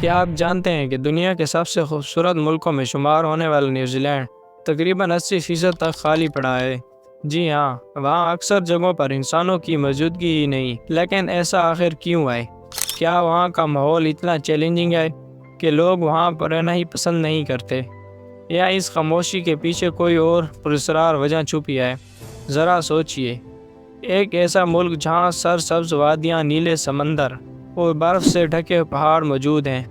کیا آپ جانتے ہیں کہ دنیا کے سب سے خوبصورت ملکوں میں شمار ہونے والا نیوزی لینڈ تقریباً 80% تک خالی پڑا ہے؟ جی ہاں، وہاں اکثر جگہوں پر انسانوں کی موجودگی ہی نہیں، لیکن ایسا آخر کیوں ہے؟ کیا وہاں کا ماحول اتنا چیلنجنگ ہے کہ لوگ وہاں پر رہنا ہی پسند نہیں کرتے؟ یا اس خاموشی کے پیچھے کوئی اور پراسرار وجہ چھپی ہے؟ ذرا سوچئے، ایک ایسا ملک جہاں سرسبز وادیاں، نیلے سمندر اور برف سے ڈھکے پہاڑ موجود ہیں،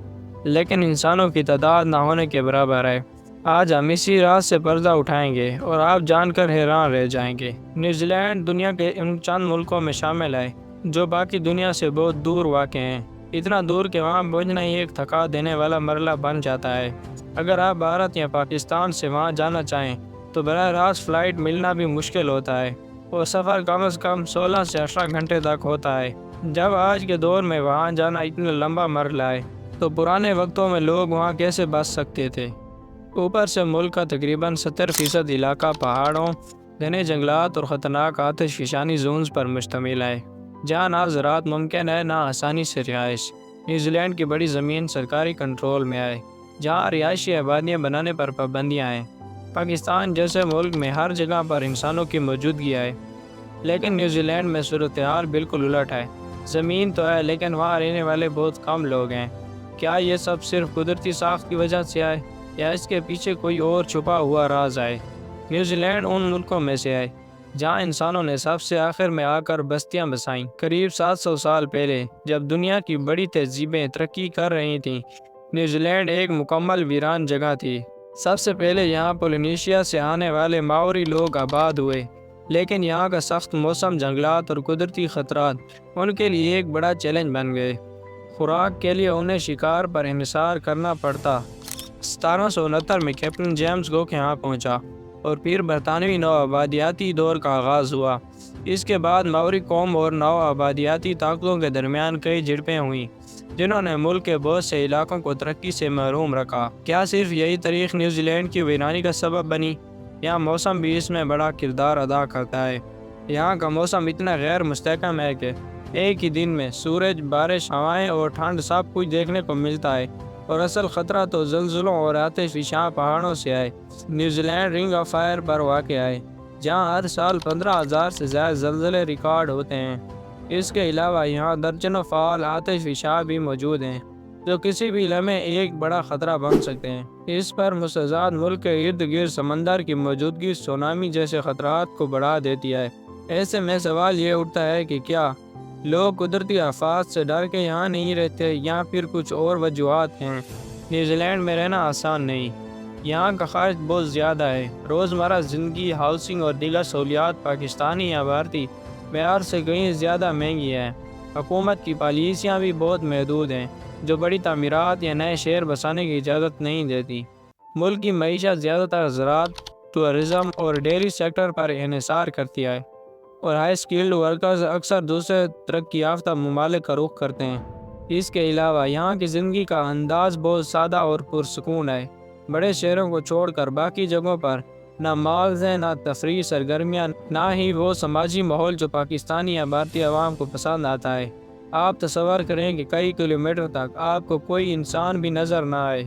لیکن انسانوں کی تعداد نہ ہونے کے برابر ہے۔ آج ہم اسی راز سے پردہ اٹھائیں گے اور آپ جان کر حیران رہ جائیں گے۔ نیوزی لینڈ دنیا کے ان چند ملکوں میں شامل ہے جو باقی دنیا سے بہت دور واقع ہیں، اتنا دور کہ وہاں پہنچنا ہی ایک تھکا دینے والا مرحلہ بن جاتا ہے۔ اگر آپ بھارت یا پاکستان سے وہاں جانا چاہیں تو براہ راست فلائٹ ملنا بھی مشکل ہوتا ہے، اور سفر کم از کم 16 سے 18 گھنٹے تک ہوتا ہے۔ جب آج کے دور میں وہاں جانا اتنا لمبا مرحلہ ہے تو پرانے وقتوں میں لوگ وہاں کیسے بچ سکتے تھے؟ اوپر سے ملک کا تقریباً 70% علاقہ پہاڑوں، گھنے جنگلات اور خطرناک آتش فشانی زونز پر مشتمل ہے، جہاں نہ زراعت ممکن ہے نہ آسانی سے رہائش۔ نیوزی لینڈ کی بڑی زمین سرکاری کنٹرول میں ہے، جہاں رہائشی آبادیاں بنانے پر پابندیاں ہیں۔ پاکستان جیسے ملک میں ہر جگہ پر انسانوں کی موجودگی ہے، لیکن نیوزی لینڈ میں صورتحال بالکل الٹ ہے۔ زمین تو ہے لیکن وہاں رہنے والے بہت کم لوگ ہیں۔ کیا یہ سب صرف قدرتی ساخت کی وجہ سے ہے یا اس کے پیچھے کوئی اور چھپا ہوا راز ہے؟ نیوزی لینڈ ان ملکوں میں سے ہے جہاں انسانوں نے سب سے آخر میں آ کر بستیاں بسائیں۔ قریب 700 سال پہلے جب دنیا کی بڑی تہذیبیں ترقی کر رہی تھیں، نیوزی لینڈ ایک مکمل ویران جگہ تھی۔ سب سے پہلے یہاں پولینیشیا سے آنے والے ماؤری لوگ آباد ہوئے، لیکن یہاں کا سخت موسم، جنگلات اور قدرتی خطرات ان کے لیے ایک بڑا چیلنج بن گئے۔ خوراک کے لیے انہیں شکار پر انحصار کرنا پڑتا۔ 1769 میں کیپٹن جیمز کوک یہاں پہنچا اور پھر برطانوی نو آبادیاتی دور کا آغاز ہوا۔ اس کے بعد ماؤری قوم اور نو آبادیاتی طاقتوں کے درمیان کئی جھڑپیں ہوئیں، جنہوں نے ملک کے بہت سے علاقوں کو ترقی سے محروم رکھا۔ کیا صرف یہی تاریخ نیوزی لینڈ کی ویرانی کا سبب بنی، یا موسم بھی اس میں بڑا کردار ادا کرتا ہے؟ یہاں کا موسم اتنا غیر مستحکم ہے کہ ایک ہی دن میں سورج، بارش، ہوائیں اور ٹھنڈ سب کچھ دیکھنے کو ملتا ہے، اور اصل خطرہ تو زلزلوں اور آتش فشاں پہاڑوں سے ہے۔ نیوزی لینڈ رنگ آف فائر پر واقع ہے، جہاں ہر سال 15,000 سے زائد زلزلے ریکارڈ ہوتے ہیں۔ اس کے علاوہ یہاں درجنوں فعال آتش فشاں بھی موجود ہیں جو کسی بھی لمحے ایک بڑا خطرہ بن سکتے ہیں۔ اس پر متضاد ملک کے ارد گرد سمندر کی موجودگی سونامی جیسے خطرات کو بڑھا دیتی ہے۔ ایسے میں سوال یہ اٹھتا ہے کہ کیا لوگ قدرتی آفات سے ڈر کے یہاں نہیں رہتے، یا پھر کچھ اور وجوہات ہیں؟ نیوزی لینڈ میں رہنا آسان نہیں۔ یہاں کا خرچ بہت زیادہ ہے۔ روزمرہ زندگی، ہاؤسنگ اور دیگر سہولیات پاکستانی یا بھارتی معیار سے کہیں زیادہ مہنگی ہیں۔ حکومت کی پالیسیاں بھی بہت محدود ہیں، جو بڑی تعمیرات یا نئے شہر بسانے کی اجازت نہیں دیتی۔ ملک کی معیشت زیادہ تر زراعت، ٹورازم اور ڈیری سیکٹر پر انحصار کرتی ہے، اور ہائی سکلڈ ورکرز اکثر دوسرے ترقی یافتہ ممالک کا رخ کرتے ہیں۔ اس کے علاوہ یہاں کی زندگی کا انداز بہت سادہ اور پرسکون ہے۔ بڑے شہروں کو چھوڑ کر باقی جگہوں پر نہ مالز ہیں، نہ تفریحی سرگرمیاں، نہ ہی وہ سماجی ماحول جو پاکستانی یا بھارتی عوام کو پسند آتا ہے۔ آپ تصور کریں کہ کئی کلومیٹر تک آپ کو کوئی انسان بھی نظر نہ آئے۔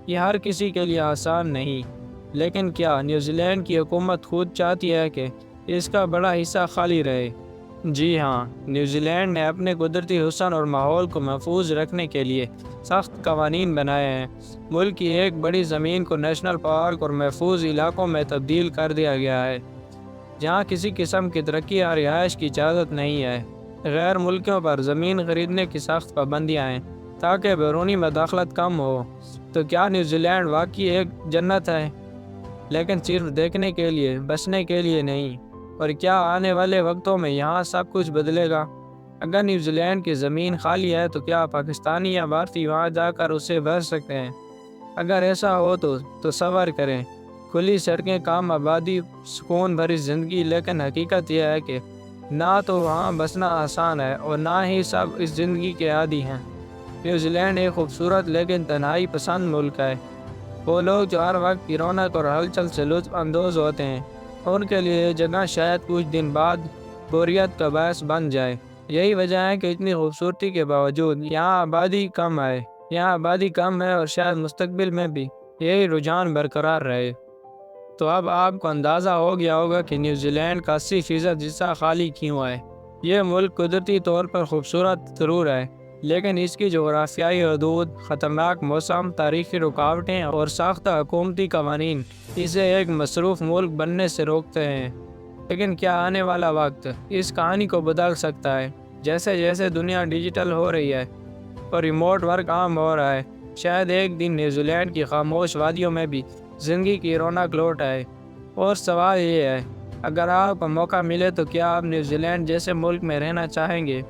یہ ہر کسی کے لیے آسان نہیں، لیکن کیا نیوزی لینڈ کی حکومت خود چاہتی ہے کہ اس کا بڑا حصہ خالی رہے؟ جی ہاں، نیوزی لینڈ نے اپنے قدرتی حسن اور ماحول کو محفوظ رکھنے کے لیے سخت قوانین بنائے ہیں۔ ملک کی ایک بڑی زمین کو نیشنل پارک اور محفوظ علاقوں میں تبدیل کر دیا گیا ہے، جہاں کسی قسم کی ترقی یا رہائش کی اجازت نہیں ہے۔ غیر ملکیوں پر زمین خریدنے کی سخت پابندیاں ہیں تاکہ بیرونی مداخلت کم ہو۔ تو کیا نیوزی لینڈ واقعی ایک جنت ہے، لیکن صرف دیکھنے کے لیے، بسنے کے لیے نہیں؟ اور کیا آنے والے وقتوں میں یہاں سب کچھ بدلے گا؟ اگر نیوزی لینڈ کی زمین خالی ہے تو کیا پاکستانی یا بھارتی وہاں جا کر اسے بھر سکتے ہیں؟ اگر ایسا ہو تو تصور کریں، کھلی سڑکیں، کم آبادی، سکون بھری زندگی، لیکن حقیقت یہ ہے کہ نہ تو وہاں بسنا آسان ہے اور نہ ہی سب اس زندگی کے عادی ہیں۔ نیوزی لینڈ ایک خوبصورت لیکن تنہائی پسند ملک ہے۔ وہ لوگ جو ہر وقت کی رونق اور ہلچل سے لطف اندوز ہوتے ہیں، ان کے لیے یہ جگہ شاید کچھ دن بعد بوریت کا باعث بن جائے۔ یہی وجہ ہے کہ اتنی خوبصورتی کے باوجود یہاں آبادی کم ہے۔ یہاں آبادی کم ہے اور شاید مستقبل میں بھی یہی رجحان برقرار رہے۔ تو اب آپ کو اندازہ ہو گیا ہوگا کہ نیوزی لینڈ کا 80% حصہ خالی کیوں ہے۔ یہ ملک قدرتی طور پر خوبصورت ضرور ہے، لیکن اس کی جغرافیائی حدود، خطرناک موسم، تاریخی رکاوٹیں اور ساختہ حکومتی قوانین اسے ایک مصروف ملک بننے سے روکتے ہیں۔ لیکن کیا آنے والا وقت اس کہانی کو بدل سکتا ہے؟ جیسے جیسے دنیا ڈیجیٹل ہو رہی ہے اور ریموٹ ورک عام ہو رہا ہے، شاید ایک دن نیوزی لینڈ کی خاموش وادیوں میں بھی زندگی کی رونق لوٹ آئے۔ اور سوال یہ ہے، اگر آپ کو موقع ملے تو کیا آپ نیوزی لینڈ جیسے ملک میں رہنا چاہیں گے؟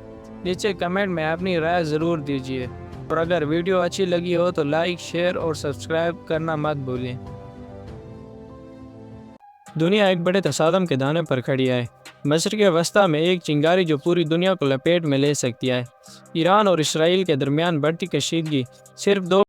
نیچے کمنٹ میں اپنی رائے ضرور دیجیے، اور اگر ویڈیو اچھی لگی ہو تو لائک، شیئر اور سبسکرائب کرنا مت بھولیں۔ دنیا ایک بڑے تصادم کے دانے پر کھڑی ہے۔ مشرق وسطیٰ میں ایک چنگاری جو پوری دنیا کو لپیٹ میں لے سکتی ہے۔ ایران اور اسرائیل کے درمیان بڑھتی کشیدگی صرف دو